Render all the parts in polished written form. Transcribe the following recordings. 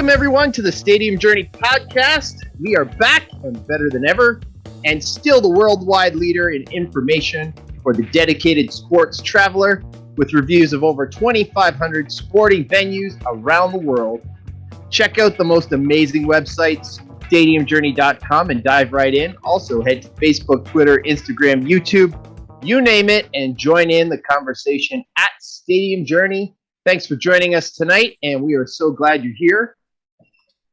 Welcome, everyone, to the Stadium Journey podcast. We are back and better than ever, and still the worldwide leader in information for the dedicated sports traveler, with reviews of over 2,500 sporting venues around the world. Check out the most amazing websites, stadiumjourney.com, and dive right in. Also, head to Facebook, Twitter, Instagram, YouTube, you name it, and join in the conversation at Stadium Journey. Thanks for joining us tonight, and we are so glad you're here.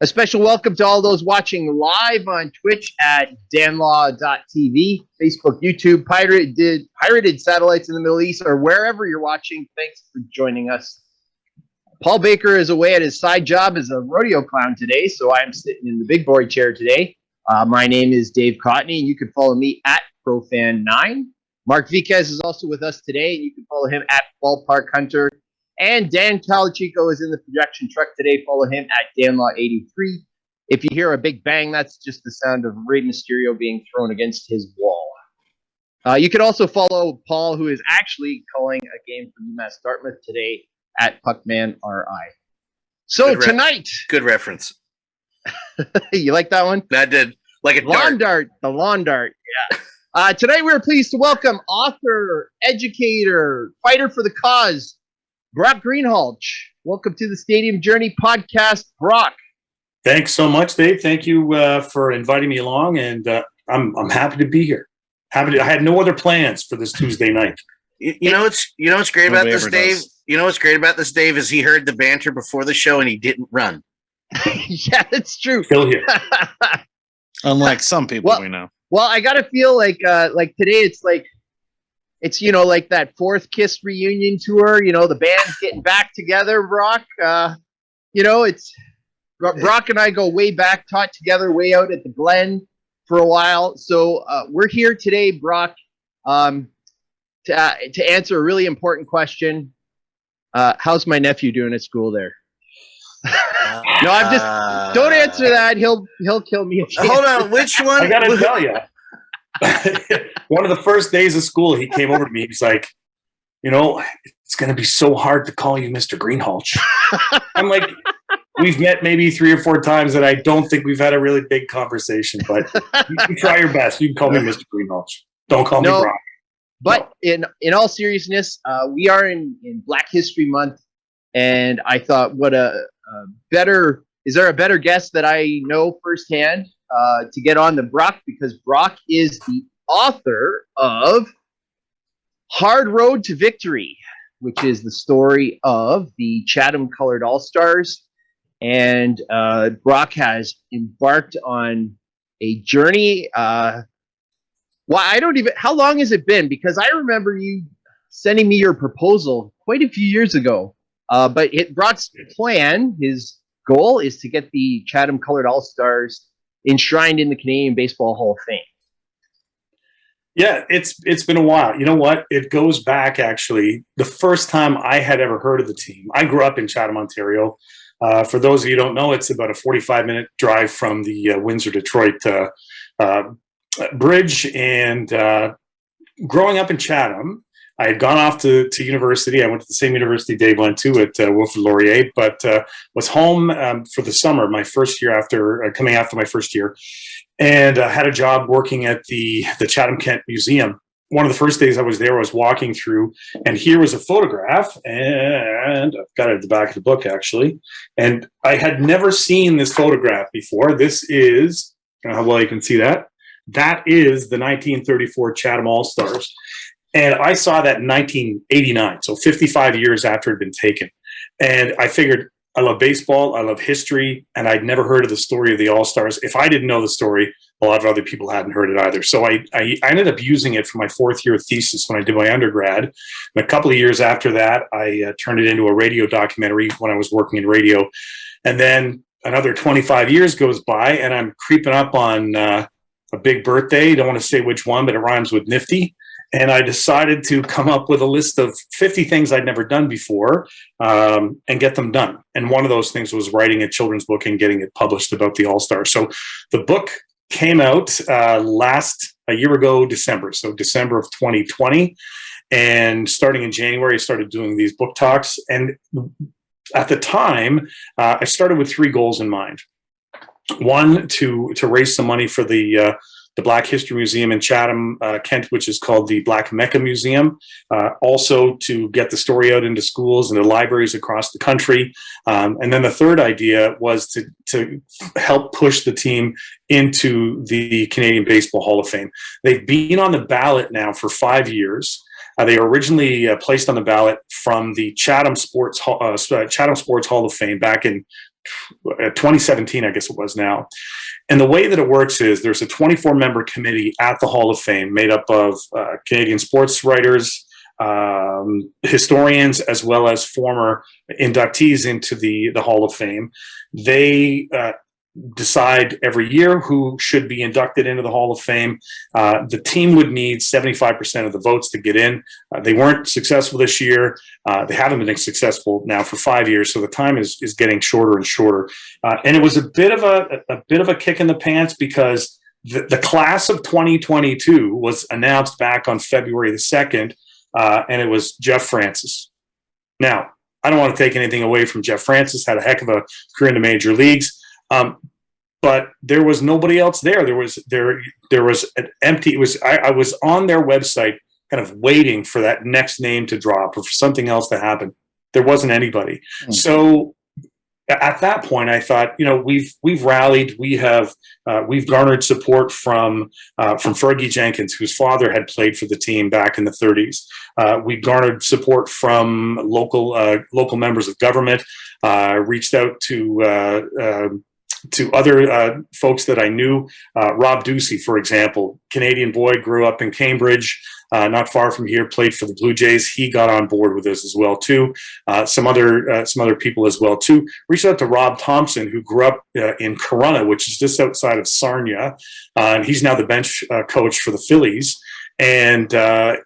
A special welcome to all those watching live on Twitch at danlaw.tv, Facebook, YouTube, pirated satellites in the Middle East, or wherever you're watching. Thanks for joining us. Paul Baker is away at his side job as a rodeo clown today, so I'm sitting in the big boy chair today. My name is Dave Cotney, and you can follow me at ProFan9. Mark Viquez is also with us today, and you can follow him at Ballpark Hunter. And Dan Calachico is in the projection truck today. Follow him at danlaw83. If you hear a big bang, that's just the sound of Rey Mysterio being thrown against his wall. You can also follow Paul, who is actually calling a game for UMass Dartmouth today, at PuckmanRI. So tonight... Good reference. You like that one? That did. Like a lawn dart. The lawn dart, yeah. Tonight we're pleased to welcome author, educator, fighter for the cause, Brock Greenhalgh. Welcome to the Stadium Journey podcast, Brock. Thanks so much, Dave. Thank you for inviting me along, and I'm happy to be here. I had no other plans for this Tuesday night. You know what's great about this, Dave? You know what's great about this, Dave, is he heard the banter before the show and he didn't run. Yeah, it's true. Still here. Unlike some people we know. Well, I gotta feel like today it's like that fourth Kiss reunion tour. You know, the band's getting back together, Brock. It's Brock and I go way back, taught together way out at the Glen for a while. So we're here today, Brock, to answer a really important question. How's my nephew doing at school there? No, I'm just don't answer that. He'll kill me. Hold on, which one? I gotta tell you. One of the first days of school, he came over to me. He's like, it's going to be so hard to call you Mr. Greenhalgh. I'm like, we've met maybe 3 or 4 times, and I don't think we've had a really big conversation. But you can try your best. You can call me Mr. Greenhalgh. Don't call me Brock. But in all seriousness, we are in Black History Month, and I thought, is there a better guest that I know firsthand to get on than Brock, because Brock is the author of Hard Road to Victory, which is the story of the Chatham Colored All-Stars. And Brock has embarked on a journey. How long has it been? Because I remember you sending me your proposal quite a few years ago. But Brock's plan, his goal, is to get the Chatham Colored All-Stars enshrined in the Canadian Baseball Hall of Fame. Yeah, it's been a while. You know what? It goes back, actually. The first time I had ever heard of the team, I grew up in Chatham, Ontario. For those of you who don't know, it's about a 45-minute drive from the Windsor-Detroit bridge. And growing up in Chatham, I had gone off to university. I went to the same university Dave went to at Wilfred Laurier, but was home for the summer, my first year coming after my first year, and had a job working at the Chatham Kent Museum. One of the first days I was there, I was walking through, and here was a photograph, and I've got it at the back of the book, actually, and I had never seen this photograph before. This is, I don't know how well you can see that. That is the 1934 Chatham All-Stars. And I saw that in 1989, so 55 years after it had been taken. And I figured, I love baseball, I love history, and I'd never heard of the story of the All-Stars. If I didn't know the story, a lot of other people hadn't heard it either. So I ended up using it for my 4th year thesis when I did my undergrad. And a couple of years after that, I turned it into a radio documentary when I was working in radio. And then another 25 years goes by, and I'm creeping up on a big birthday. Don't want to say which one, but it rhymes with nifty. And I decided to come up with a list of 50 things I'd never done before and get them done. And one of those things was writing a children's book and getting it published about the All-Stars. So the book came out a year ago, December. So December of 2020. And starting in January, I started doing these book talks. And at the time, I started with 3 goals in mind. One, to raise some money for the Black History Museum in Chatham, Kent, which is called the Black Mecca Museum. Also to get the story out into schools and the libraries across the country. And then the third idea was to help push the team into the Canadian Baseball Hall of Fame. They've been on the ballot now for 5 years. They were originally placed on the ballot from the Chatham Sports Hall of Fame back in 2017, I guess it was now. And the way that it works is there's a 24-member committee at the Hall of Fame made up of Canadian sports writers, historians, as well as former inductees into the Hall of Fame. They decide every year who should be inducted into the Hall of Fame. The team would need 75% of the votes to get in. They weren't successful this year. They haven't been successful now for 5 years, so the time is getting shorter and shorter. And it was a bit of a kick in the pants because the class of 2022 was announced back on February the 2nd, and it was Jeff Francis. Now, I don't want to take anything away from Jeff Francis, had a heck of a career in the major leagues. But there was nobody else there. There was an empty. I was on their website, kind of waiting for that next name to drop or for something else to happen. There wasn't anybody. Mm-hmm. So at that point, I thought, we've rallied. We've garnered support from Fergie Jenkins, whose father had played for the team back in the 30s. We garnered support from local members of government. Reached out to other folks that I knew. Rob Ducey, for example, Canadian boy, grew up in Cambridge, not far from here, played for the Blue Jays. He got on board with us as well too. Some other people as well too. Reached out to Rob Thompson, who grew up in Corunna, which is just outside of Sarnia, and he's now the bench coach for the Phillies. And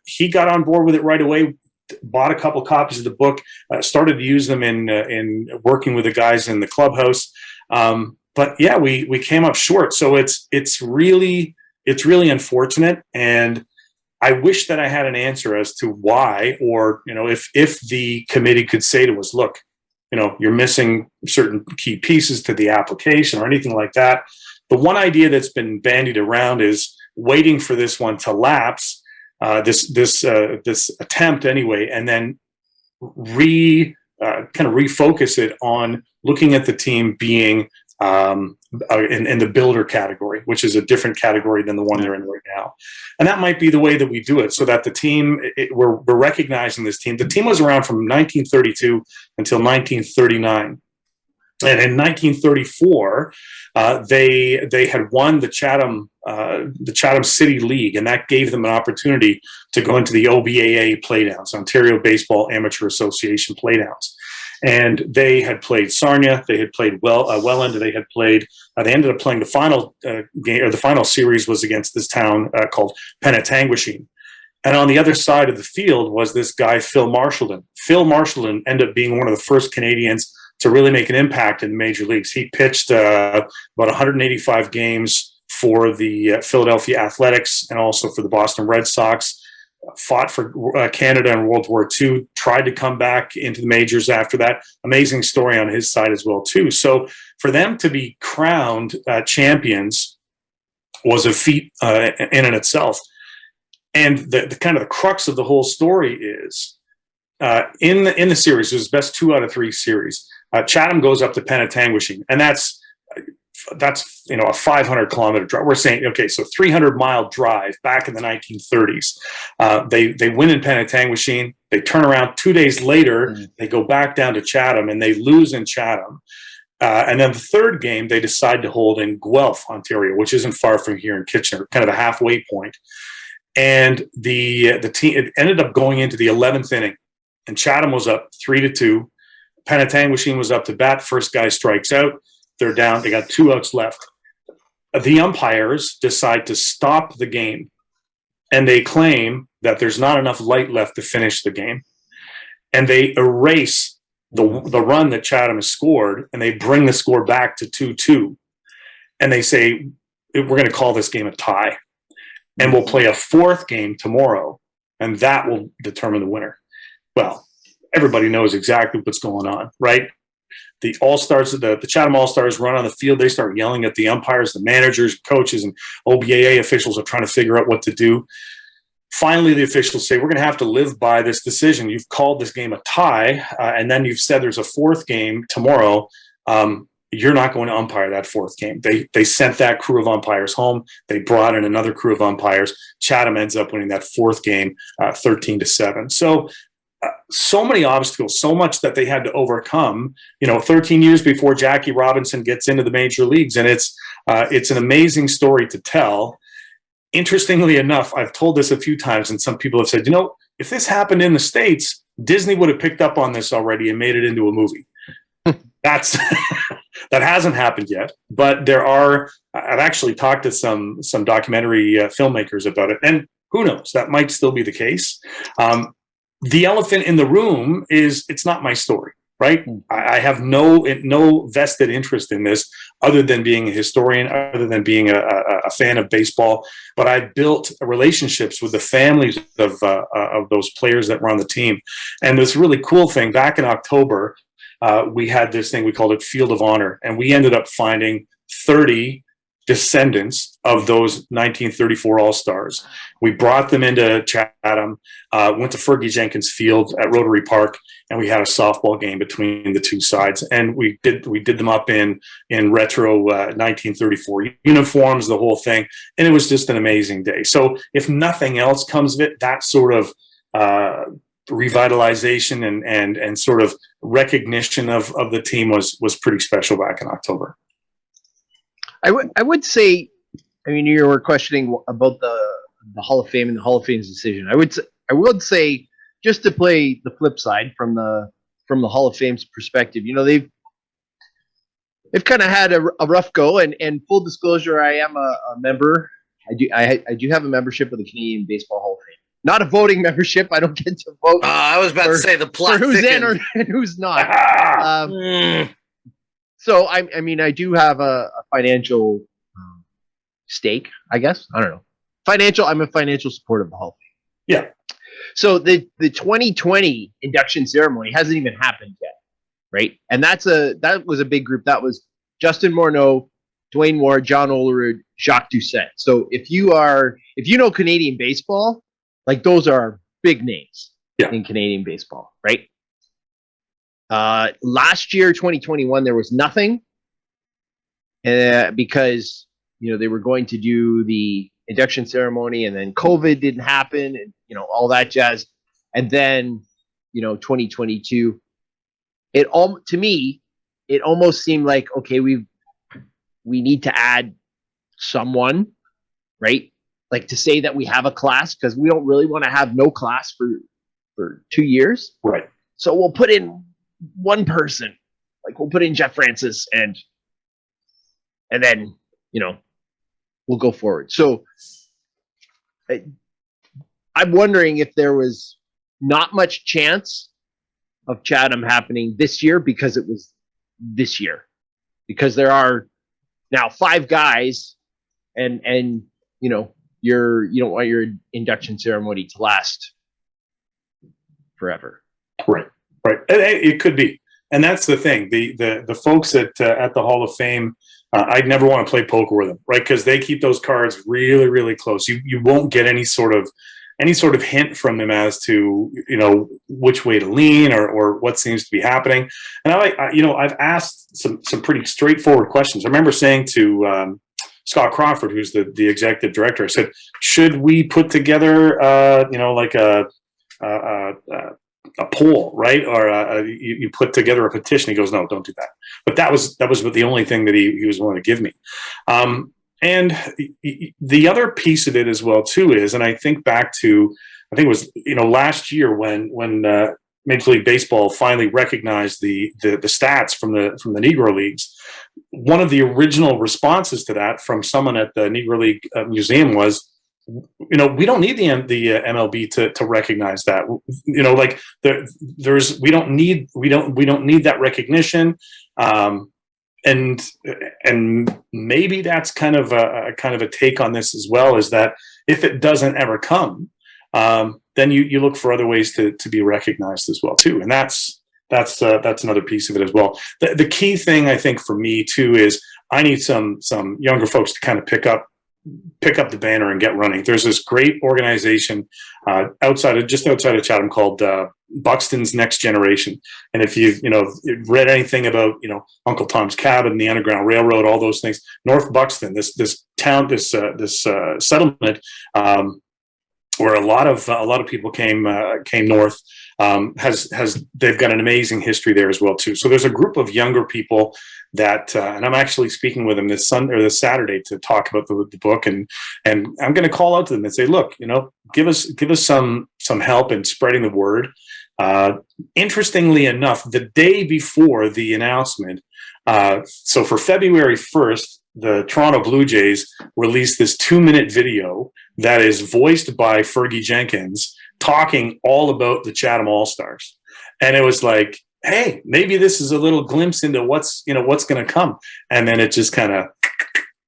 he got on board with it right away. Bought a couple copies of the book, started to use them in working with the guys in the clubhouse. But yeah, we came up short. So it's really unfortunate. And I wish that I had an answer as to why, or, if the committee could say to us, look, you're missing certain key pieces to the application or anything like that. The one idea that's been bandied around is waiting for this one to lapse, this attempt anyway, and then kind of refocus it on looking at the team being in the builder category, which is a different category than the one they're in right now. And that might be the way that we do it, so that the team, we're recognizing this team. The team was around from 1932 until 1939. And in 1934, they had won the Chatham City League, and that gave them an opportunity to go into the OBAA playdowns, Ontario Baseball Amateur Association playdowns. And they had played Sarnia, they had played Welland, they had played. They ended up playing the final game, or the final series was against this town called Penetanguishene. And on the other side of the field was this guy, Phil Marshallton. Phil Marshallton ended up being one of the first Canadians to really make an impact in the major leagues. He pitched about 185 games for the Philadelphia Athletics and also for the Boston Red Sox. Fought for Canada in World War II, tried to come back into the majors after that. Amazing story on his side as well, too. So for them to be crowned champions was a feat in and itself. And the kind of the crux of the whole story is in the series, there's best 2 out of 3 series. Chatham goes up to Penetanguishene, and that's a 500-kilometer drive. We're saying, okay, so 300-mile drive back in the 1930s. They win in Penetanguishene. They turn around 2 days later. They go back down to Chatham, and they lose in Chatham. And then the third game they decide to hold in Guelph, Ontario, which isn't far from here in Kitchener, kind of a halfway point. And the team, it ended up going into the 11th inning, and Chatham was up 3-2. Penetanguishene was up to bat. First guy strikes out. They're down. They got 2 outs left. The umpires decide to stop the game, and they claim that there's not enough light left to finish the game. And they erase the run that Chatham has scored, and they bring the score back to 2-2. And they say, we're going to call this game a tie, and we'll play a 4th game tomorrow, and that will determine the winner. Well, everybody knows exactly what's going on, right? The All-Stars, the Chatham All-Stars run on the field. They start yelling at the umpires, the managers, coaches, and OBAA officials are trying to figure out what to do. Finally, the officials say, we're going to have to live by this decision. You've called this game a tie, and then you've said there's a fourth game tomorrow. You're not going to umpire that fourth game. They sent that crew of umpires home. They brought in another crew of umpires. Chatham ends up winning that fourth game 13-7. So many obstacles, so much that they had to overcome, 13 years before Jackie Robinson gets into the major leagues. And it's an amazing story to tell. Interestingly enough, I've told this a few times, and some people have said, if this happened in the States, Disney would have picked up on this already and made it into a movie. That hasn't happened yet, but I've actually talked to some documentary filmmakers about it, and who knows, that might still be the case. The elephant in the room is it's not my story, right? I have no vested interest in this other than being a historian, other than being a fan of baseball. But I built relationships with the families of those players that were on the team. And this really cool thing, back in October, we had this thing, we called it Field of Honor. And we ended up finding 30 descendants of those 1934 All-Stars. We brought them into Chatham, went to Fergie Jenkins Field at Rotary Park, and we had a softball game between the two sides. And we did them up in retro 1934 uniforms, the whole thing. And it was just an amazing day. So if nothing else comes of it, that sort of revitalization and sort of recognition of the team was pretty special back in October. I would say, you were questioning about the Hall of Fame and the Hall of Fame's decision. I would say, just to play the flip side from the Hall of Fame's perspective, they've kind of had a rough go. And full disclosure, I am a member. I do have a membership of the Canadian Baseball Hall of Fame. Not a voting membership. I don't get to vote. I was about to say the plot for who's thickened. in or who's not. So I do have a financial stake, I guess. I don't know. I'm a financial supporter of the Hall of Fame. Yeah. So the 2020 induction ceremony hasn't even happened yet, right? And that was a big group. That was Justin Morneau, Dwayne Ward, John Olerud, Jacques Doucette. So if you know Canadian baseball, like those are big names in Canadian baseball, right? Last year, 2021, there was nothing because they were going to do the induction ceremony, and then COVID didn't happen, and all that jazz. And then 2022, to me it almost seemed like, okay, we need to add someone, right? Like to say that we have a class, because we don't really want to have no class for 2 years, right? So we'll put in one person, like we'll put in Jeff Francis, and then we'll go forward. So I'm wondering if there was not much chance of Chatham happening this year because it was this year, because there are now 5 guys, and you don't want your induction ceremony to last forever. Right. It could be, and that's the thing. The folks at the Hall of Fame, I'd never want to play poker with them, right? Because they keep those cards really, really close. You won't get any sort of hint from them as to which way to lean or what seems to be happening. And I've asked some pretty straightforward questions. I remember saying to Scott Crawford, who's the executive director, I said, should we put together like a poll, right? Or you put together a petition? He goes, no, don't do that. But that was the only thing that he was willing to give me. And the other piece of it as well too is, and I think back to, I think it was last year when Major League Baseball finally recognized the stats from the Negro leagues. One of the original responses to that from someone at the Negro League Museum was, we don't need the MLB to recognize that. We don't need that recognition. And maybe that's kind of a take on this as well, is that if it doesn't ever come, then then you look for other ways to be recognized as well too. And that's another piece of it as well. The key thing I think for me too is I need some younger folks to kind of pick up the banner and get running. There's this great organization outside of Chatham called Buxton's Next Generation. And if you've read anything about Uncle Tom's Cabin, the Underground Railroad, all those things, North Buxton, this town, this settlement where a lot of people came north, they've got an amazing history there as well too. So there's a group of younger people that, and I'm actually speaking with them this Saturday to talk about the book, and I'm going to call out to them and say, look, give us some help in spreading the word. Interestingly enough, the day before the announcement, so for February 1st, the Toronto Blue Jays released this 2-minute video that is voiced by Fergie Jenkins talking all about the Chatham All-Stars. And it was like, hey, maybe this is a little glimpse into what's going to come. And then it just kind of,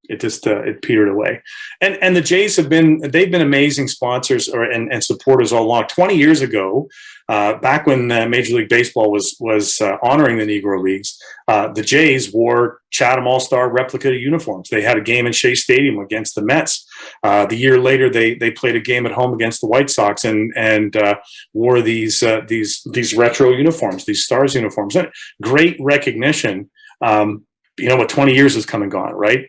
it petered away. And the Jays they've been amazing sponsors and supporters all along. 20 years ago, back when Major League Baseball was honoring the Negro Leagues, the Jays wore Chatham All-Star replica uniforms. They had a game in Shea Stadium against the Mets. The year later, they played a game at home against the White Sox and wore these retro uniforms, these Stars uniforms. Great recognition. What 20 years has come and gone, right?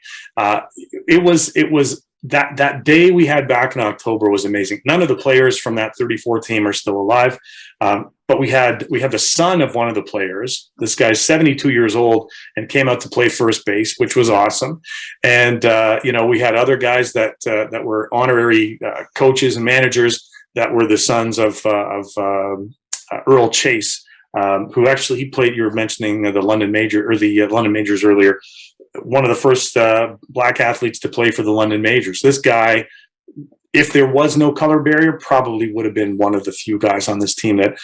It was that day we had back in October was amazing. None of the players from that 34 team are still alive, but we had the son of one of the players. This guy's 72 years old and came out to play first base, which was awesome. And we had other guys that were honorary coaches and managers that were the sons of Earl Chase. Who actually he played? You were mentioning the London Majors earlier. One of the first black athletes to play for the London Majors. This guy, if there was no color barrier, probably would have been one of the few guys on this team that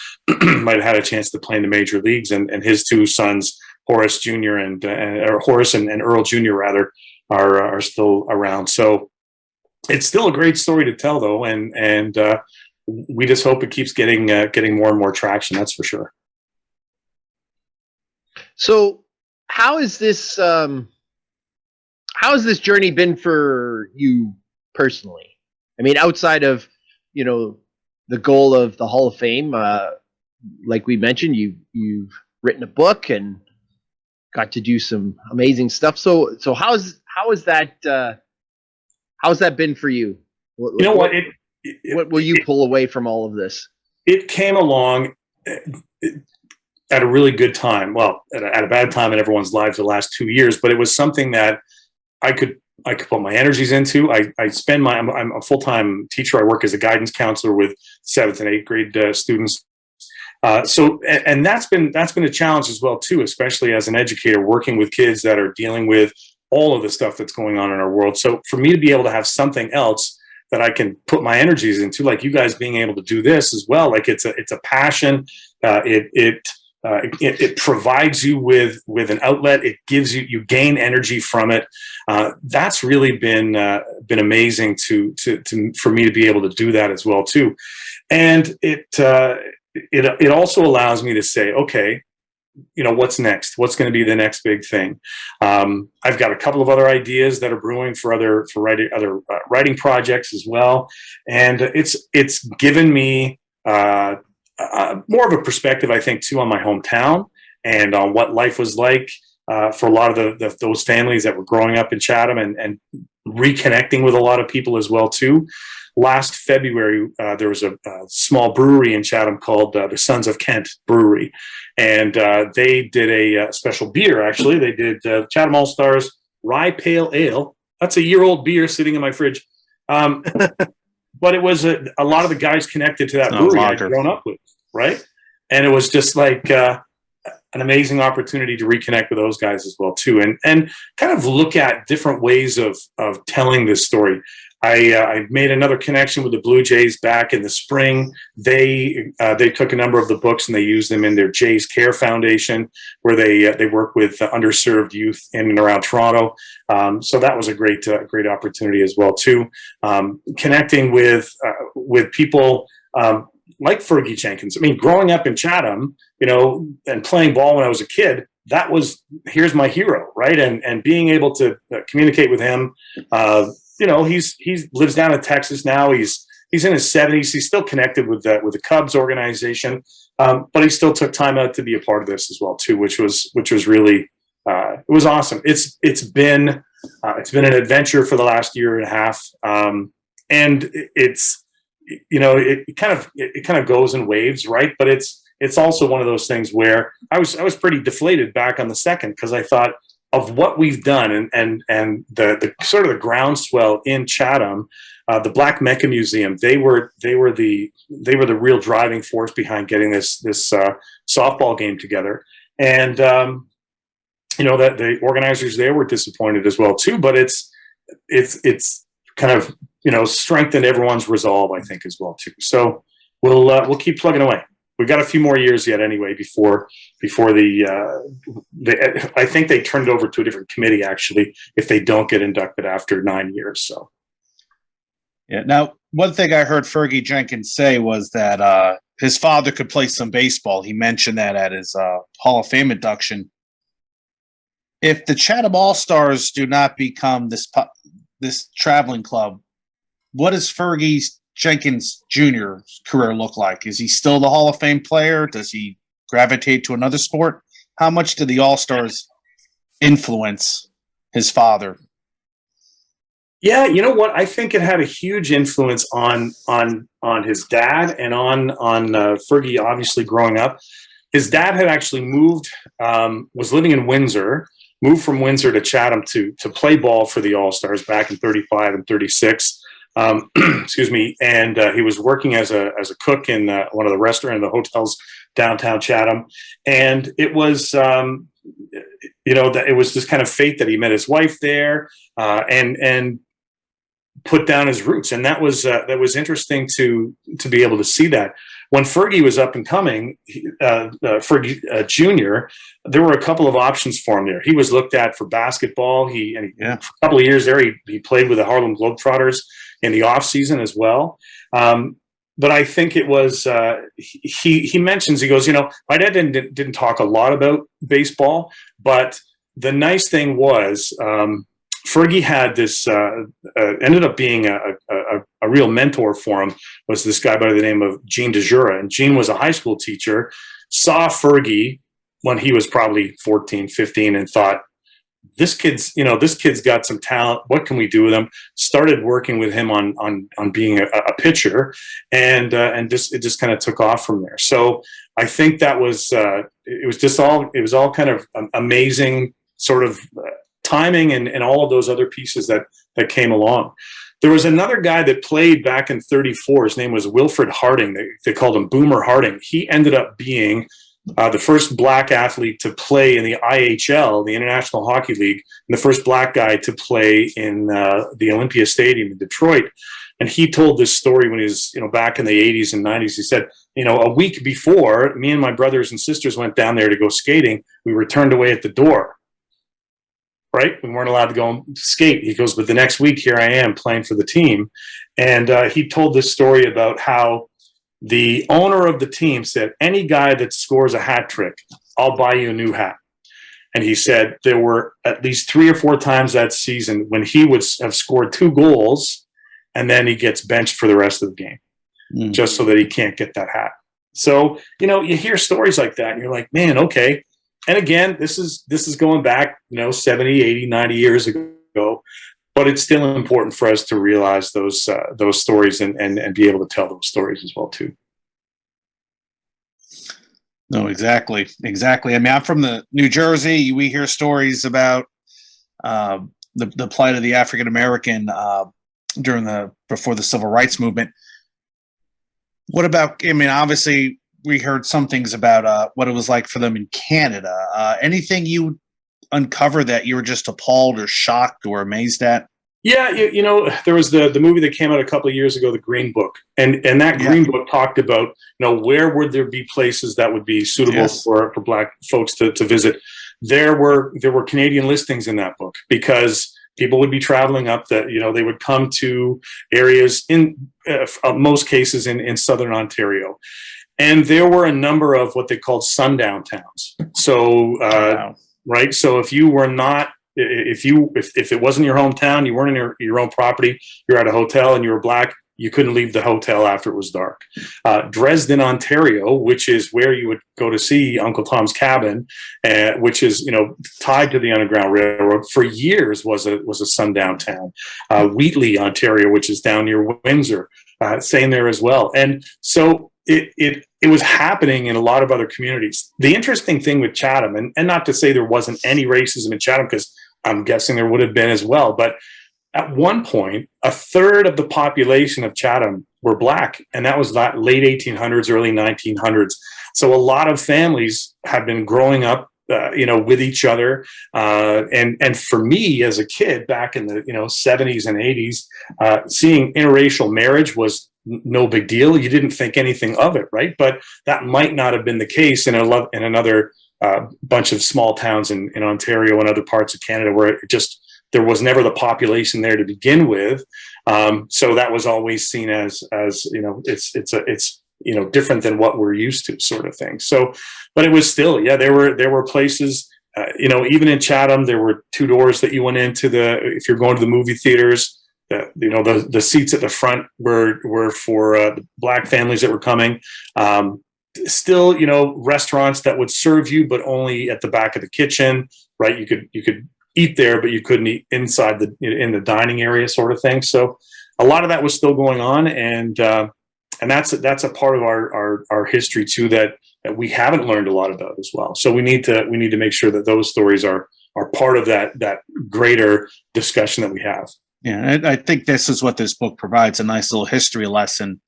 might have had a chance to play in the major leagues. And his two sons, Horace Jr. and Earl Jr. rather, are still around. So it's still a great story to tell, though, and we just hope it keeps getting more and more traction. That's for sure. So, how has this journey been for you personally? I mean, outside of the goal of the Hall of Fame, like we mentioned, you've written a book and got to do some amazing stuff. So how has that been for you? What will you pull away from all of this? It came along at a really good time. Well, at a bad time in everyone's lives the last 2 years, but it was something that I could put my energies into. I'm a full-time teacher. I work as a guidance counselor with 7th and 8th grade students. And that's been a challenge as well too, especially as an educator working with kids that are dealing with all of the stuff that's going on in our world. So for me to be able to have something else that I can put my energies into, like you guys being able to do this as well, like it's a passion. It provides you with an outlet. It gives you gain energy from it. That's really been amazing for me to be able to do that as well too. And it also allows me to say, okay, what's next? What's going to be the next big thing? I've got a couple of other ideas that are brewing for other writing projects as well, and it's given me more of a perspective, I think, too, on my hometown and on what life was like for a lot of those families that were growing up in Chatham and reconnecting with a lot of people as well, too. Last February, there was a small brewery in Chatham called the Sons of Kent Brewery, and they did a special beer, actually. They did Chatham All-Stars Rye Pale Ale. That's a year-old beer sitting in my fridge. But it was a lot of the guys connected to that brewery I'd grown up with, right? And it was just like an amazing opportunity to reconnect with those guys as well too, and kind of look at different ways of telling this story. I made another connection with the Blue Jays back in the spring. They took a number of the books and they used them in their Jays Care Foundation, where they work with underserved youth in and around Toronto. So that was a great opportunity as well too. Connecting with people like Fergie Jenkins. I mean, growing up in Chatham, and playing ball when I was a kid, that was, here's my hero, right? And being able to communicate with him, he lives down in Texas now. He's in his 70s. He's still connected with the Cubs organization, but he still took time out to be a part of this as well too, which was really it was awesome. It's been an adventure for the last year and a half, and it kind of goes in waves, right? But it's also one of those things where I was pretty deflated back on the second, because I thought of what we've done and the sort of the groundswell in Chatham. The Black Mecca Museum, they were the real driving force behind getting this softball game together, and that the organizers there were disappointed as well too. But it's kind of strengthened everyone's resolve, I think, as well too. So we'll keep plugging away. We've got a few more years yet anyway before I think they turned it over to a different committee actually if they don't get inducted after 9 years. So. Yeah. Now, one thing I heard Fergie Jenkins say was that his father could play some baseball. He mentioned that at his Hall of Fame induction. If the Chatham All-Stars do not become this traveling club, what does Fergie Jenkins Jr.'s career look like? Is he still the Hall of Fame player? Does he gravitate to another sport? How much did the All-Stars influence his father? Yeah, you know what? I think it had a huge influence on his dad and on Fergie, obviously, growing up. His dad had actually moved, was living in Windsor, moved from Windsor to Chatham to play ball for the All-Stars back in 35 and 36. Excuse me. And he was working as a cook in one of the hotels downtown Chatham. And it was, that it was just kind of fate that he met his wife there and put down his roots. And that was interesting to be able to see that. When Fergie was up and coming, Fergie Jr., there were a couple of options for him there. He was looked at for basketball. For a couple of years there, he played with the Harlem Globetrotters in the off season as well. But I think it was, he mentions, he goes, my dad didn't talk a lot about baseball, but the nice thing was, Fergie had this, ended up being a real mentor for him, was this guy by the name of Gene DeJura. And Gene was a high school teacher, saw Fergie when he was probably 14, 15, and thought, this kid's got some talent. What can we do with him? Started working with him on being a pitcher, and it just kind of took off from there. So I think that was, it was all kind of amazing sort of timing and all of those other pieces that came along. There was another guy that played back in 34. His name was Wilfred Harding. They called him Boomer Harding. He ended up being the first black athlete to play in the IHL, the International Hockey League, and the first black guy to play in the Olympia Stadium in Detroit. And he told this story when he was, back in the 80s and 90s. He said, a week before, me and my brothers and sisters went down there to go skating. We were turned away at the door. Right? We weren't allowed to go and skate. He goes, but the next week, here I am playing for the team. And he told this story about how the owner of the team said, any guy that scores a hat trick, I'll buy you a new hat. And he said there were at least 3 or 4 times that season when he would have scored 2 goals and then he gets benched for the rest of the game just so that he can't get that hat. So, you hear stories like that and you're like, man, okay. And again, this is going back, 70, 80, 90 years ago, but it's still important for us to realize those stories and be able to tell those stories as well too. No, exactly. I mean, I'm from New Jersey. We hear stories about the plight of the African American before the Civil Rights Movement. What about? I mean, obviously, we heard some things about what it was like for them in Canada. Anything you uncover that you were just appalled or shocked or amazed at? Yeah, there was the movie that came out a couple of years ago, The Green Book, and that Green Book talked about, where would there be places that would be suitable for black folks to visit. There were Canadian listings in that book because People would be traveling up that, you know, they would come to areas in most cases in southern Ontario. And there were a number of what they called sundown towns. So, right. So if you were not, if it wasn't your hometown, you weren't in your own property, you're at a hotel and you were Black, you couldn't leave the hotel after it was dark. Dresden, Ontario, which is where you would go to see Uncle Tom's Cabin, which is, you know, tied to the Underground Railroad for years, was a sundown town. Wheatley, Ontario, which is down near Windsor, same there as well. And so it was happening in a lot of other communities. The interesting thing with Chatham, and not to say there wasn't any racism in Chatham, because I'm guessing there would have been as well, but at one point, a third of the population of Chatham were Black, and that was that late 1800s, early 1900s. So a lot of families have been growing up, you know, with each other. And for me as a kid back in the 70s and 80s, seeing interracial marriage was no big deal. You didn't think anything of it, right? But that might not have been the case in another bunch of small towns in Ontario and other parts of Canada, where there was never the population there to begin with. So that was always seen as you know, it's different than what we're used to, sort of thing. So, but it was still, there were places, even in Chatham, there were two doors that you went into if you're going to the movie theaters. The seats at the front were for the Black families that were coming. Still, restaurants that would serve you, but only at the back of the kitchen, right? You could eat there, but you couldn't eat inside in the dining area, sort of thing. So a lot of that was still going on, and that's a part of our history too that we haven't learned a lot about as well. So we need to make sure that those stories are part of that greater discussion that we have. Yeah, I think this is what this book provides, a nice little history lesson.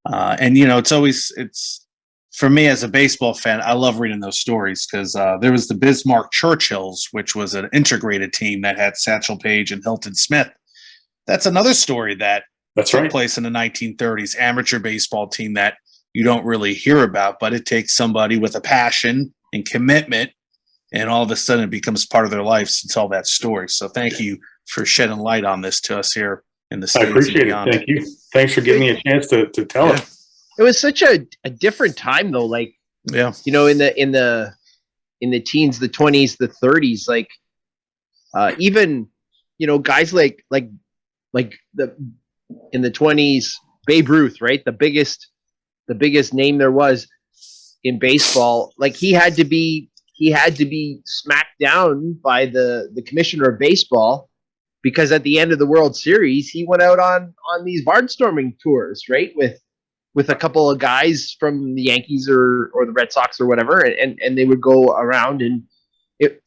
And it's for me as a baseball fan, I love reading those stories, because there was the Bismarck Churchills, which was an integrated team that had Satchel Paige and Hilton Smith. That's another story that took place in the 1930s, amateur baseball team that you don't really hear about, but it takes somebody with a passion and commitment, and all of a sudden it becomes part of their lives to tell that story. So thank you for shedding light on this to us here in the States. I appreciate it. Thank you. Thanks for giving me a chance to tell it. It was such a different time, though. Like, in the teens, the 20s, the 30s, like, even, guys like in the 20s, Babe Ruth, right? The biggest name there was in baseball. Like, he had to be smacked down by the commissioner of baseball, because at the end of the World Series, he went out on these barnstorming tours, right? With a couple of guys from the Yankees or the Red Sox or whatever, and they would go around, and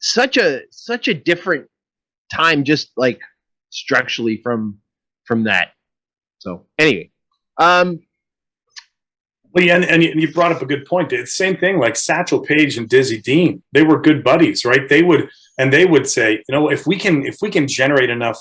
such a different time, just like structurally from that. So anyway, well, yeah, and you brought up a good point. It's the same thing, like Satchel Paige and Dizzy Dean. They were good buddies, right? They would say, if we can generate enough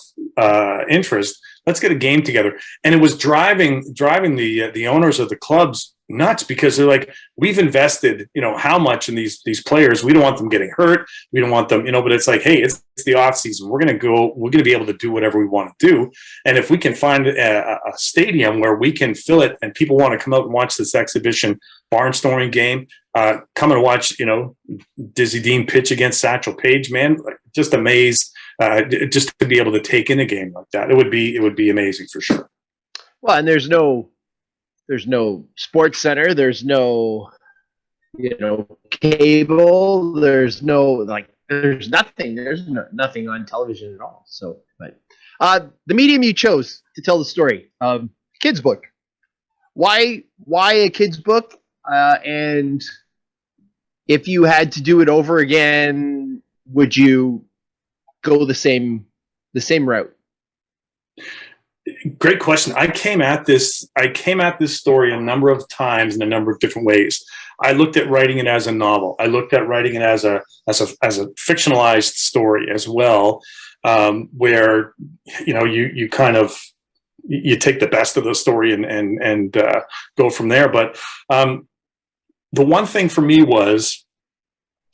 interest, let's get a game together. And it was driving the owners of the clubs nuts, because they're like, we've invested, how much in these players. We don't want them getting hurt. We don't want them, but it's like, hey, it's the off season. We're going to be able to do whatever we want to do. And if we can find a stadium where we can fill it and people want to come out and watch this exhibition barnstorming game, come and watch, Dizzy Dean pitch against Satchel Paige, man, just amazed. Just to be able to take in a game like that, it would be amazing for sure. Well, and there's no sports center, there's no cable, there's nothing on television at all. So, but the medium you chose to tell the story, kids book. Why a kids book? And if you had to do it over again, would you go the same route? Great question. I came at this story a number of times in a number of different ways. I looked at writing it as a novel. I looked at writing it as a fictionalized story as well, where you kind of you take the best of the story and go from there. But the one thing for me was,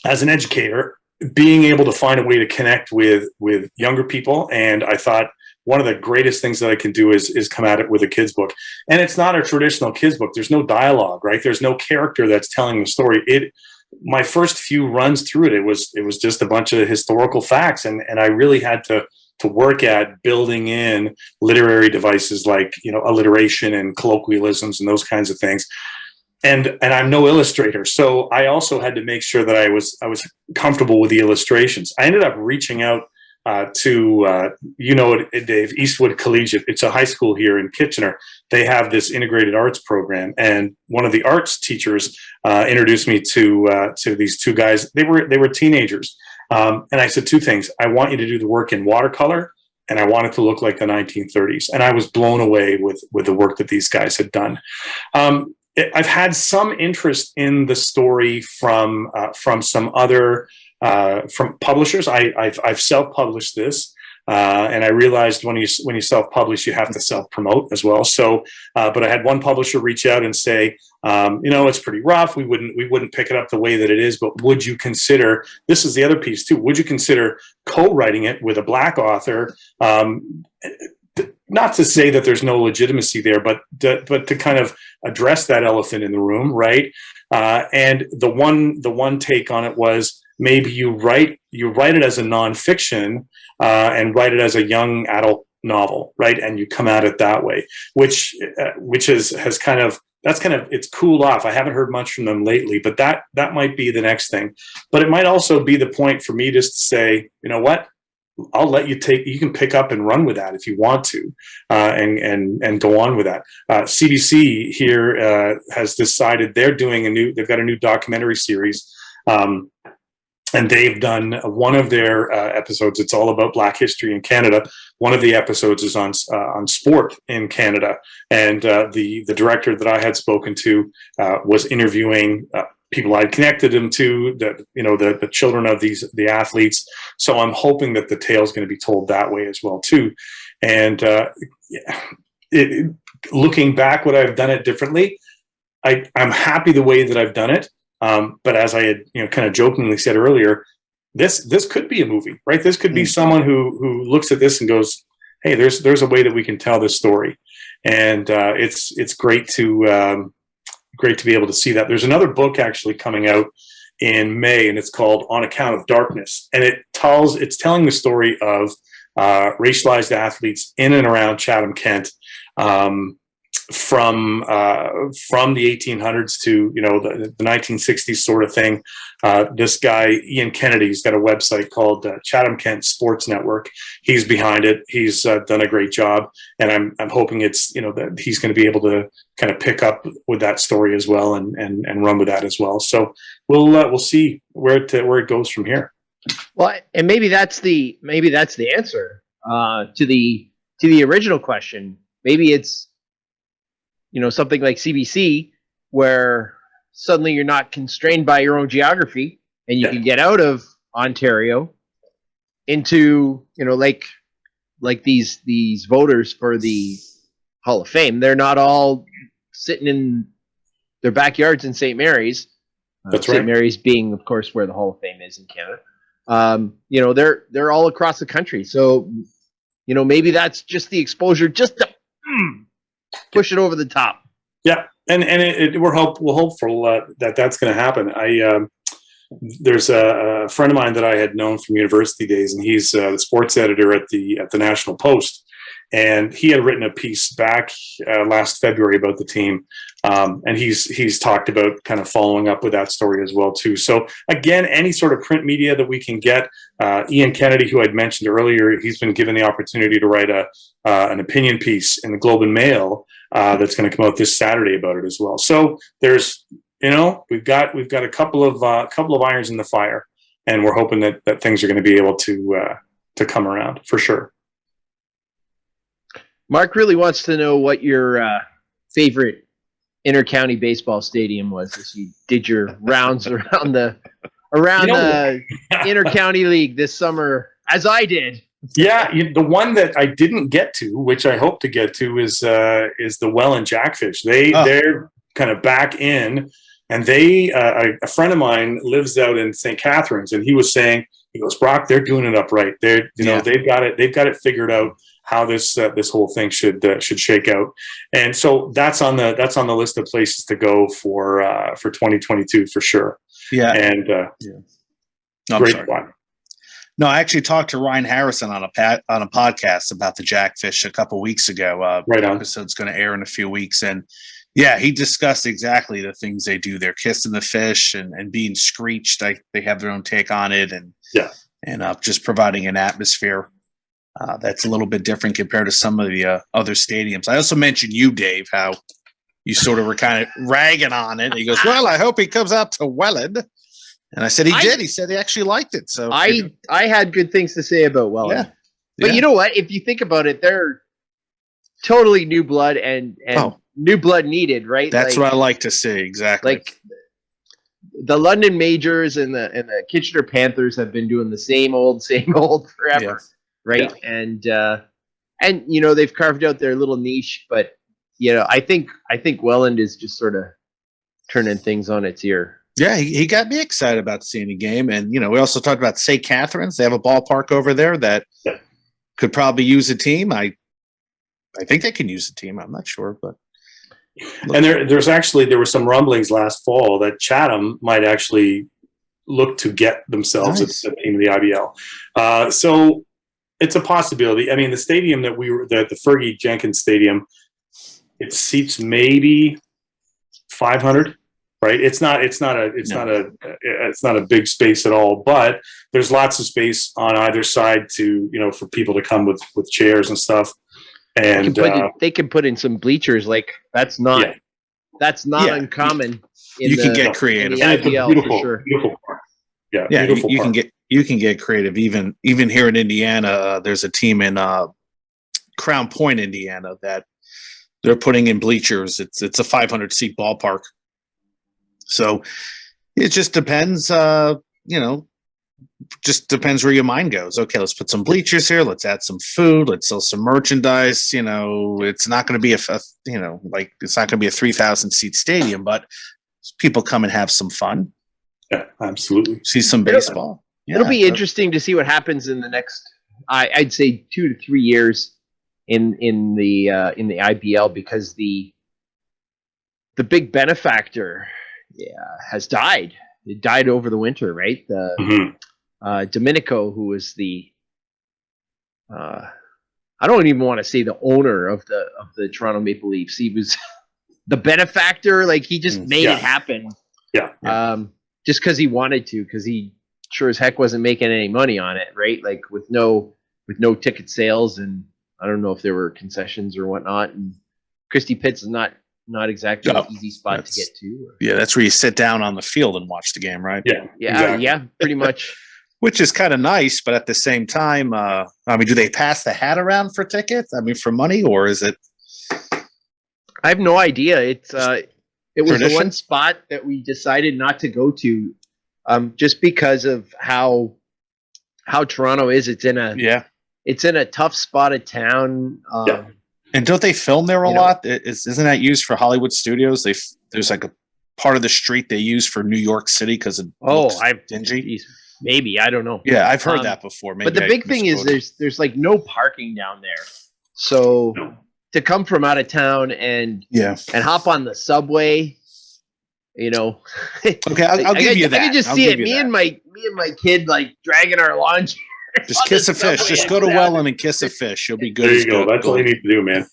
as an educator, being able to find a way to connect with younger people. And I thought one of the greatest things that I can do is come at it with a kid's book. And it's not a traditional kid's book. There's no dialogue, right? There's no character that's telling the story. My first few runs through it was just a bunch of historical facts. And I really had to work at building in literary devices like, alliteration and colloquialisms and those kinds of things. And I'm no illustrator, so I also had to make sure that I was comfortable with the illustrations. I ended up reaching out to Dave, Eastwood Collegiate. It's a high school here in Kitchener. They have this integrated arts program, and one of the arts teachers introduced me to these two guys. They were teenagers, and I said two things: I want you to do the work in watercolor, and I want it to look like the 1930s. And I was blown away with the work that these guys had done. I've had some interest in the story from some other from publishers. I've self-published this, and I realized when you self-publish, you have to self-promote as well. So, but I had one publisher reach out and say, it's pretty rough. We wouldn't pick it up the way that it is. But would you consider? This is the other piece too. Would you consider co-writing it with a Black author? Not to say that there's no legitimacy there, but to kind of address that elephant in the room, right? And the one take on it was maybe you write it as a nonfiction and write it as a young adult novel, right? And you come at it that way, which has kind of it's cooled off. I haven't heard much from them lately, but that might be the next thing. But it might also be the point for me just to say, you know what? I'll let you can pick up and run with that if you want to, and go on with that. CBC here has decided they've got a new documentary series, and they've done one of their episodes. It's all about Black history in Canada. One of the episodes is on sport in Canada, and the director that I had spoken to was interviewing people I'd connected him to, the children of the athletes. So I'm hoping that the tale is going to be told that way as well too. And looking back, would I have done it differently? I'm happy the way that I've done it. But as I had kind of jokingly said earlier, this could be a movie, right? This could be someone who looks at this and goes, "Hey, there's a way that we can tell this story," and it's great to be able to see that. There's another book actually coming out in May, and it's called On Account of Darkness, and it's telling the story of racialized athletes in and around Chatham, Kent, from the 1800s to the 1960s sort of thing. This guy Ian Kennedy's got a website called Chatham Kent Sports Network. He's behind it. He's done a great job, and I'm hoping it's that he's going to be able to kind of pick up with that story as well and run with that as well. So we'll see where it goes from here. Well, and maybe that's the answer to the original question. Maybe it's something like CBC, where suddenly you're not constrained by your own geography, and you can get out of Ontario into like these voters for the Hall of Fame. They're not all sitting in their backyards in St. Mary's. That's right. St. Mary's being, of course, where the Hall of Fame is in Canada. They're all across the country. So maybe that's just the exposure, just to push it over the top. Yeah, and we're hopeful that that's going to happen. There's a friend of mine that I had known from university days, and he's the sports editor at the National Post, and he had written a piece back last February about the team, and he's talked about kind of following up with that story as well too. So again, any sort of print media that we can get. Ian Kennedy, who I'd mentioned earlier, he's been given the opportunity to write an opinion piece in the Globe and Mail that's going to come out this Saturday about it as well. So there's we've got a couple of irons in the fire, and we're hoping that things are going to be able to come around for sure. Mark really wants to know what your favorite inter-county baseball stadium was as you did your rounds around the inter-county league this summer, as I did. Yeah, the one that I didn't get to, which I hope to get to, is the Well and Jackfish. They're kind of back in, And they, a friend of mine lives out in St. Catharines, and he was saying, he goes, Brock, they're doing it up right. They're, they've got it figured out how this whole thing should shake out. And so that's on the list of places to go for 2022 for sure. Yeah. And great spot. No, I actually talked to Ryan Harrison on a podcast about the jackfish a couple weeks ago. Right on. Episode's going to air in a few weeks, and yeah, he discussed exactly the things they do. They're kissing the fish and being screeched. They have their own take on it, and just providing an atmosphere that's a little bit different compared to some of the other stadiums. I also mentioned you, Dave, how you sort of were kind of ragging on it. And he goes, "Well, I hope he comes out to Welland." And I said he did. He said he actually liked it. So I had good things to say about Welland. Yeah. But you know what? If you think about it, they're totally new blood and new blood needed, right? That's what I like to see. Exactly. Like the London Majors and the Kitchener Panthers have been doing the same old forever, right? Yeah. And they've carved out their little niche, but I think Welland is just sort of turning things on its ear. Yeah, he got me excited about seeing the game. And, we also talked about St. Catharines. They have a ballpark over there that could probably use a team. I think they can use a team. I'm not sure, but. And there were some rumblings last fall that Chatham might actually look to get themselves a team in the IBL. So it's a possibility. I mean, the stadium that the Fergie Jenkins Stadium, it seats maybe 500. Right, it's not a big space at all, but there's lots of space on either side to for people to come with chairs and stuff. And they can put in some bleachers. Like that's not uncommon. You can get creative. In the IPL, for sure. Beautiful park. Yeah, you can get creative. Even here in Indiana, there's a team in Crown Point, Indiana, that they're putting in bleachers. It's a 500 seat ballpark. So it just depends, just depends where your mind goes. Okay, let's put some bleachers here. Let's add some food. Let's sell some merchandise. It's not going to be it's not going to be a 3,000 seat stadium, but people come and have some fun. Yeah, absolutely. See some baseball. It'll be interesting to see what happens in the next, I'd say 2 to 3 years in the IBL, because the big benefactor has died. It died over the winter, right? Domenico, who was the I don't even want to say the owner of the Toronto Maple Leafs. He was the benefactor. Like, he just made it happen. Yeah. Just because he wanted to, because he sure as heck wasn't making any money on it, right? Like with no ticket sales, and I don't know if there were concessions or whatnot. And Christie Pitts is not exactly an easy spot to get to. Yeah, that's where you sit down on the field and watch the game, right? Yeah, exactly. Yeah, pretty much. Which is kind of nice, but at the same time, do they pass the hat around for tickets? For money, or is it? I have no idea. It was the one spot that we decided not to go to, just because of how Toronto is. It's in a tough spot of town. And don't they film there a lot? Isn't that used for Hollywood studios? There's like a part of the street they use for New York City because it looks dingy. Geez, maybe, I don't know. Yeah, I've heard that before. Maybe but the big thing is there's like no parking down there. So to come from out of town and hop on the subway, Okay, I'll give you that. I can just see it. Me and my kid like dragging our laundry. Just kiss a fish. Just go to Welland and kiss a fish. You'll be good. There you go. That's all you need to do, man.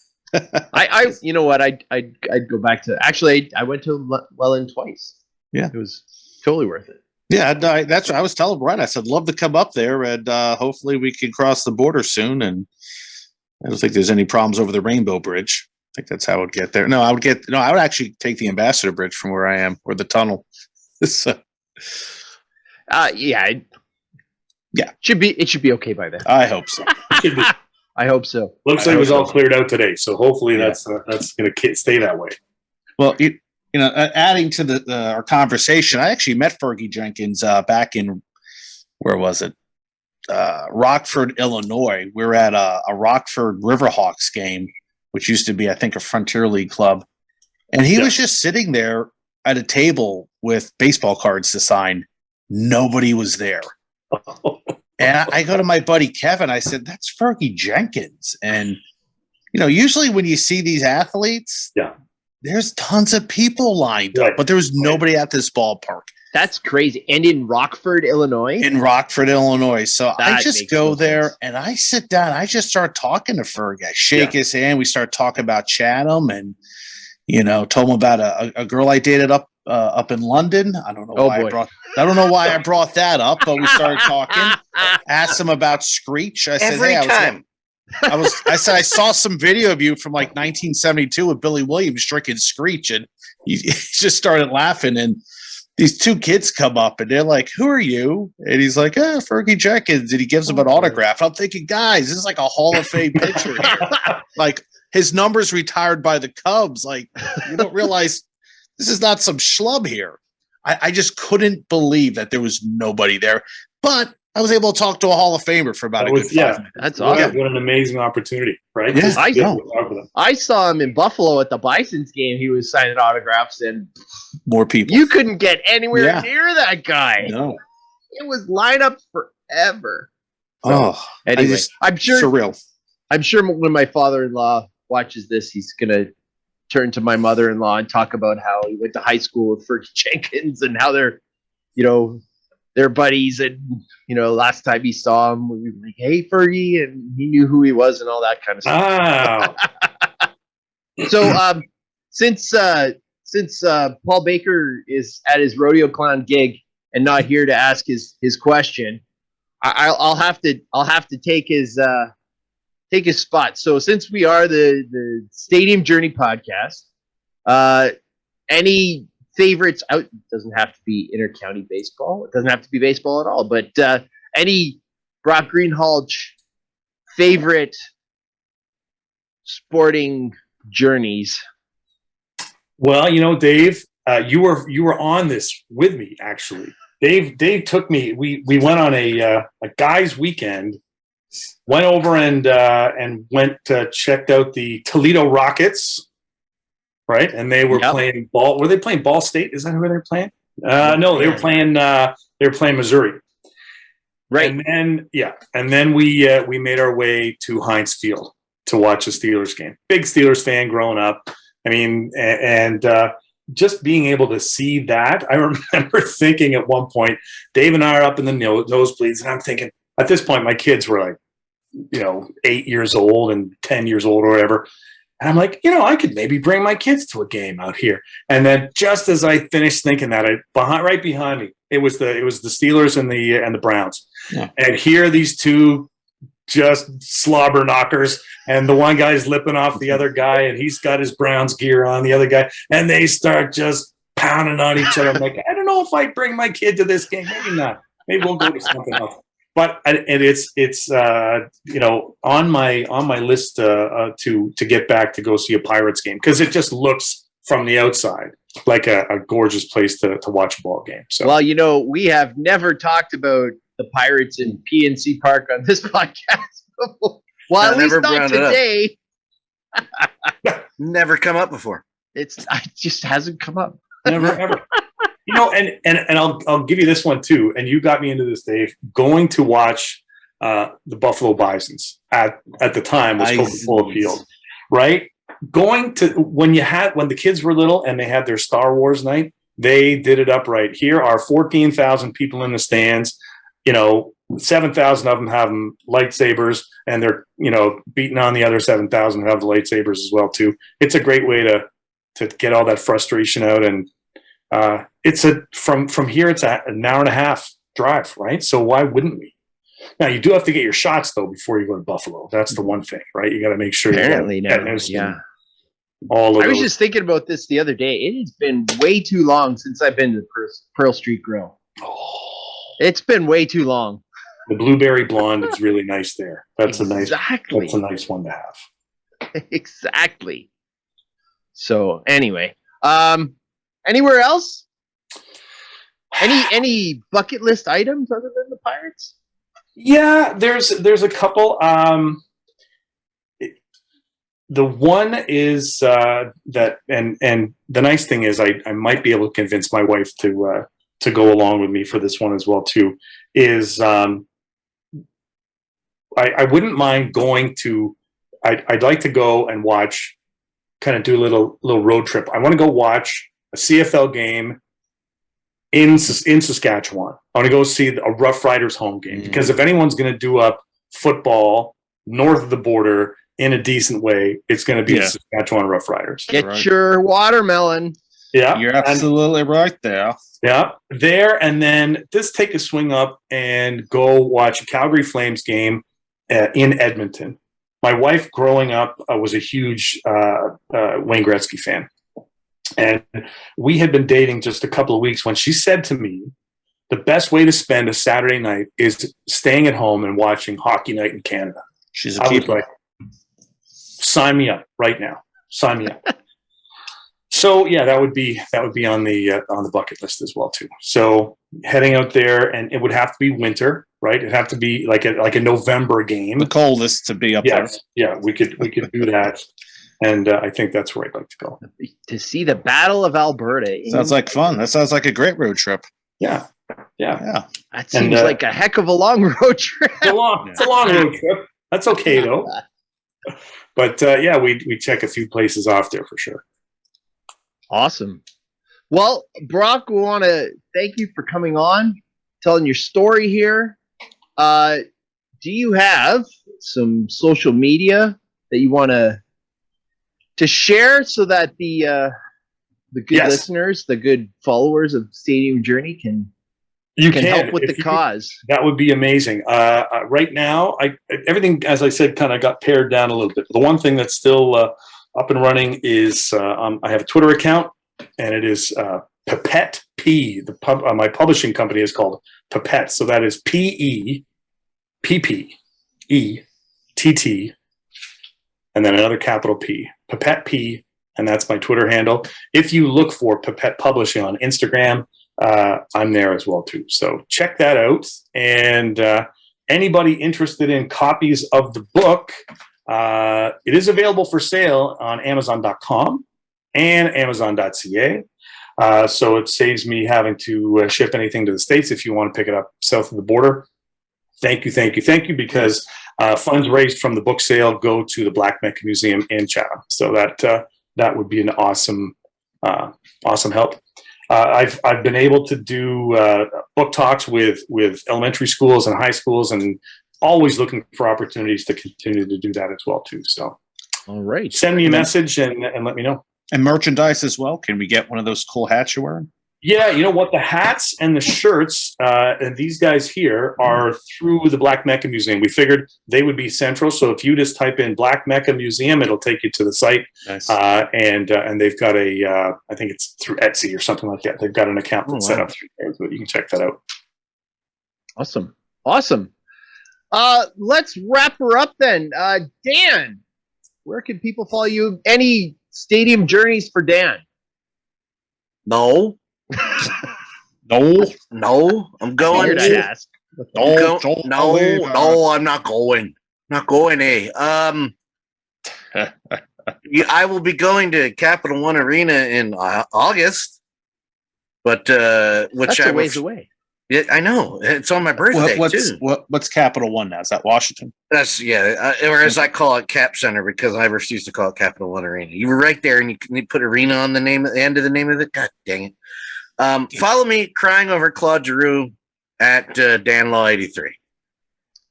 You know what? I'd go back to. Actually, I went to Welland twice. Yeah, it was totally worth it. Yeah, that's what I was telling Brian. I said, love to come up there, and hopefully we can cross the border soon. And I don't think there's any problems over the Rainbow Bridge. I think that's how I would get there. I would actually take the Ambassador Bridge from where I am, or the tunnel. So, it should be okay by then. I hope so. I hope so. Looks like it was all cleared out today, so hopefully that's going to stay that way. Well, adding to our conversation, I actually met Fergie Jenkins back in, where was it? Rockford, Illinois. We're at a Rockford Riverhawks game, which used to be, I think, a Frontier League club, and he was just sitting there. at a table with baseball cards to sign. Nobody was there. And I go to my buddy Kevin. I said, "That's Fergie Jenkins." And usually when you see these athletes, there's tons of people lined up, but there was nobody at this ballpark. That's crazy. And in Rockford, Illinois? In Rockford, Illinois. So I just go there and I sit down. I just start talking to Fergie. I shake his hand. We start talking about Chatham and, told him about a girl I dated up in London. I don't know why I brought that up, but we started talking. Asked him about Screech. I said, I said I saw some video of you from like 1972 with Billy Williams drinking Screech, and he just started laughing. And these two kids come up and they're like, "Who are you?" And he's like, "Fergie Jenkins." And he gives them an autograph. I'm thinking, guys, this is like a Hall of Fame pitcher here. Like, his number's retired by the Cubs. Like, you don't realize this is not some schlub here. I just couldn't believe that there was nobody there. But I was able to talk to a Hall of Famer for about a good 5 minutes. That's awesome. What an amazing opportunity, right? Yeah, I saw him in Buffalo at the Bison's game. He was signing autographs, and more people. You couldn't get anywhere near that guy. No. It was line up forever. Anyway, I'm sure surreal. I'm sure when my father-in-law watches this, he's gonna turn to my mother-in-law and talk about how he went to high school with Fergie Jenkins and how they're buddies, and last time he saw him, we were like, "Hey, Fergie," and he knew who he was and all that kind of stuff. Wow. So, since Paul Baker is at his rodeo clown gig and not here to ask his question, I'll have to take his spot. So, since we are the Stadium Journey podcast, any favorites out? It doesn't have to be inter-county baseball. It doesn't have to be baseball at all. But any Brock Greenhalgh favorite sporting journeys? Well, Dave, you were on this with me actually. Dave took me. We went on a guys' weekend. Went over and checked out the Toledo Rockets. Right, and they were playing ball. Were they playing Ball State? Is that who they were playing? No, they were playing. They were playing Missouri. Right, and then we made our way to Heinz Field to watch a Steelers game. Big Steelers fan growing up. I mean, and just being able to see that, I remember thinking at one point, Dave and I are up in the nosebleeds, and I'm thinking at this point my kids were like, 8 years old and 10 years old or whatever. And I'm like, I could maybe bring my kids to a game out here. And then just as I finished thinking that, right behind me, it was the Steelers and the Browns. Yeah. And here are these two just slobber knockers, and the one guy's lipping off the other guy, and he's got his Browns gear on, the other guy, and they start just pounding on each other. I'm like, I don't know if I'd bring my kid to this game. Maybe not. Maybe we'll go to something else. But it's on my list to get back to go see a Pirates game, because it just looks from the outside like a gorgeous place to watch a ball game. So, well, we have never talked about the Pirates in PNC Park on this podcast before. Well, at least not today. Never come up before. It just hasn't come up. Never ever. And I'll give you this one too. And you got me into this, Dave. Going to watch the Buffalo Bisons at the time was Coca-Cola Field, right? Going to when the kids were little and they had their Star Wars night, they did it up right. Here are 14,000 people in the stands. 7,000 of them have lightsabers, and they're beating on the other 7,000 who have the lightsabers as well too. It's a great way to get all that frustration out, and it's from here it's an hour and a half drive, right? So why wouldn't we? Now you do have to get your shots though before you go to Buffalo. That's the one thing, right? You got to make sure. Apparently, all of I was just thinking about this the other day. It has been way too long since I've been to Pearl Street Grill. It's been way too long. The blueberry blonde is really nice there. That's a nice one to have. Exactly. So anyway, anywhere else? Any bucket list items other than the Pirates? Yeah, there's a couple. The one is that, and the nice thing is I might be able to convince my wife to go along with me for this one as well too. Is I wouldn't mind going to. I'd like to go and watch, kind of do a little road trip. I want to go watch a CFL game in Saskatchewan. I want to go see a Rough Riders home game, because if anyone's going to do up football north of the border in a decent way, it's going to be the Saskatchewan Rough Riders. Get your watermelon. Yeah, you're absolutely right there. Yeah, there, and then just take a swing up and go watch a Calgary Flames game in Edmonton. My wife, growing up, was a huge Wayne Gretzky fan. And we had been dating just a couple of weeks when she said to me, the best way to spend a Saturday night is staying at home and watching Hockey Night in Canada. She's a keeper. Like, sign me up right now. Sign me up. So yeah, that would be on the bucket list as well too. So heading out there, and it would have to be winter, right? It'd have to be like a November game. The coldest to be up there. Yeah, we could do that, and I think that's where I'd like to go to see the Battle of Alberta. Sounds like fun. That sounds like a great road trip. Yeah. That seems like a heck of a long road trip. It's a long road trip. That's okay though. But we check a few places off there for sure. Awesome. Well, Brock, we want to thank you for coming on, telling your story here. Do you have some social media that you want to share so that the good listeners, the good followers of Stadium Journey can help with the cause? That would be amazing. Right now, everything, as I said, kind of got pared down a little bit. The one thing that's still up and running is I have a Twitter account, and it is Pipette P. My publishing company is called Pipette, so that is PEPPETT, and then another capital P, Pipette P, and that's my Twitter handle. If you look for Pipette Publishing on Instagram, I'm there as well too. So check that out. And anybody interested in copies of the book, it is available for sale on Amazon.com and Amazon.ca. So it saves me having to ship anything to the States if you want to pick it up south of the border. Thank you, because funds raised from the book sale go to the Black Mecca Museum in Chatham. So that would be an awesome help. I've been able to do book talks with elementary schools and high schools, and always looking for opportunities to continue to do that as well too. So, all right, send me a message and let me know. And merchandise as well. Can we get one of those cool hats you're wearing? Yeah, you know what? The hats and the shirts, and these guys here are through the Black Mecca Museum. We figured they would be central. So if you just type in Black Mecca Museum, it'll take you to the site. Nice. And they've got I think it's through Etsy or something like that. They've got an account that's set up through there, so you can check that out. Awesome. Let's wrap her up then. Dan, where can people follow you? Any Stadium Journeys for Dan? No. No. I'm going to ask. No, I'm not going. Not going, I will be going to Capital One Arena in August, but that's a ways away. Yeah, I know. It's on my birthday too. What's Capital One now? Is that Washington? That's or as I call it, Cap Center, because I refuse to call it Capital One Arena. You were right there, and you put arena on the name at the end of the name of it. God dang it! Follow me crying over Claude Giroux at Dan Law 83.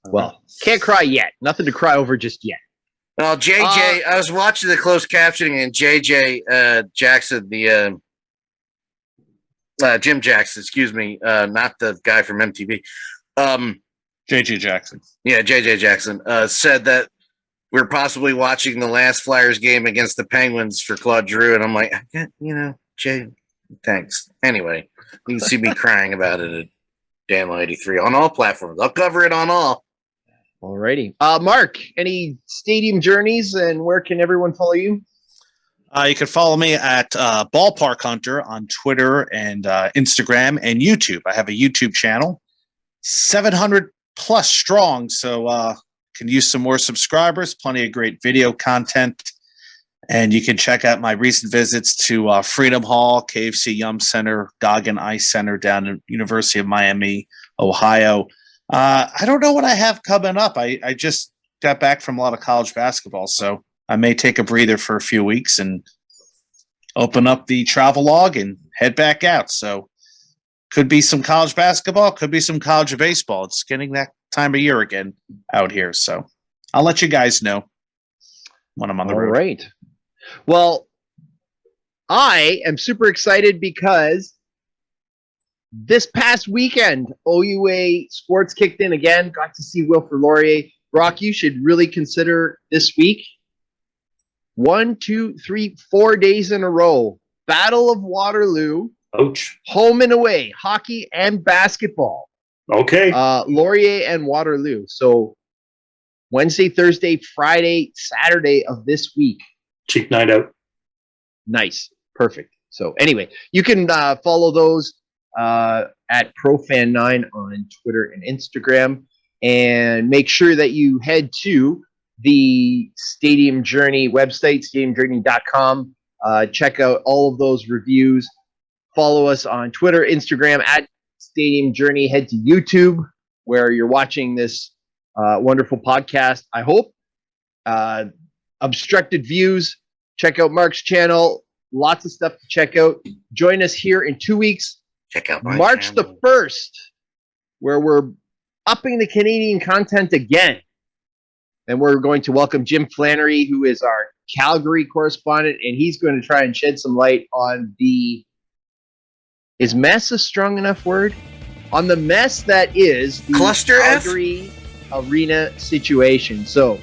Well, can't cry yet. Nothing to cry over just yet. Well, JJ, I was watching the closed captioning, and JJ Jackson, the Jim Jackson, excuse me, not the guy from MTV. JJ Jackson. Yeah, JJ Jackson said that we're possibly watching the last Flyers game against the Penguins for Claude Giroux, and I'm like, Jay, thanks. Anyway, you can see me crying about it at Dan Law 83 on all platforms. I'll cover it on all. Alrighty. Mark, any Stadium Journeys, and where can everyone follow you? You can follow me at Ballpark Hunter on Twitter and Instagram and YouTube. I have a YouTube channel, 700 plus strong, so can use some more subscribers. Plenty of great video content And you can check out my recent visits to Freedom Hall, KFC Yum Center, Goggin Ice Center down at University of Miami, Ohio. I don't know what I have coming up. I just got back from a lot of college basketball, so I may take a breather for a few weeks and open up the travel log and head back out. So could be some college basketball, could be some college baseball. It's getting that time of year again out here. So I'll let you guys know when I'm on the road. All right. Well, I am super excited because this past weekend, OUA sports kicked in again. Got to see Wilfred Laurier. Brock, you should really consider this week. 1, 2, 3, 4 days in a row. Battle of Waterloo. Ouch. Home and away. Hockey and basketball. Okay. Laurier and Waterloo. So Wednesday, Thursday, Friday, Saturday of this week. Cheap night out. Nice. Perfect. So anyway, you can follow those at ProFan9 on Twitter and Instagram. And make sure that you head to the Stadium Journey website, stadiumjourney.com. Check out all of those reviews. Follow us on Twitter, Instagram at Stadium Journey. Head to YouTube where you're watching this wonderful podcast, I hope. Obstructed Views. Check out Mark's channel. Lots of stuff to check out. Join us here in 2 weeks. Check out my March channel. the 1st, where we're upping the Canadian content again. And we're going to welcome Jim Flannery, who is our Calgary correspondent, and he's going to try and shed some light on is mess a strong enough word? On the mess that is the Cluster F? Calgary arena situation. So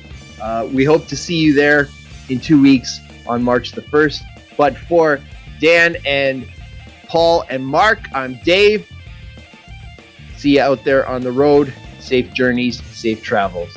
we hope to see you there in 2 weeks on March the 1st. But for Dan and Paul and Mark, I'm Dave. See you out there on the road. Safe journeys, safe travels.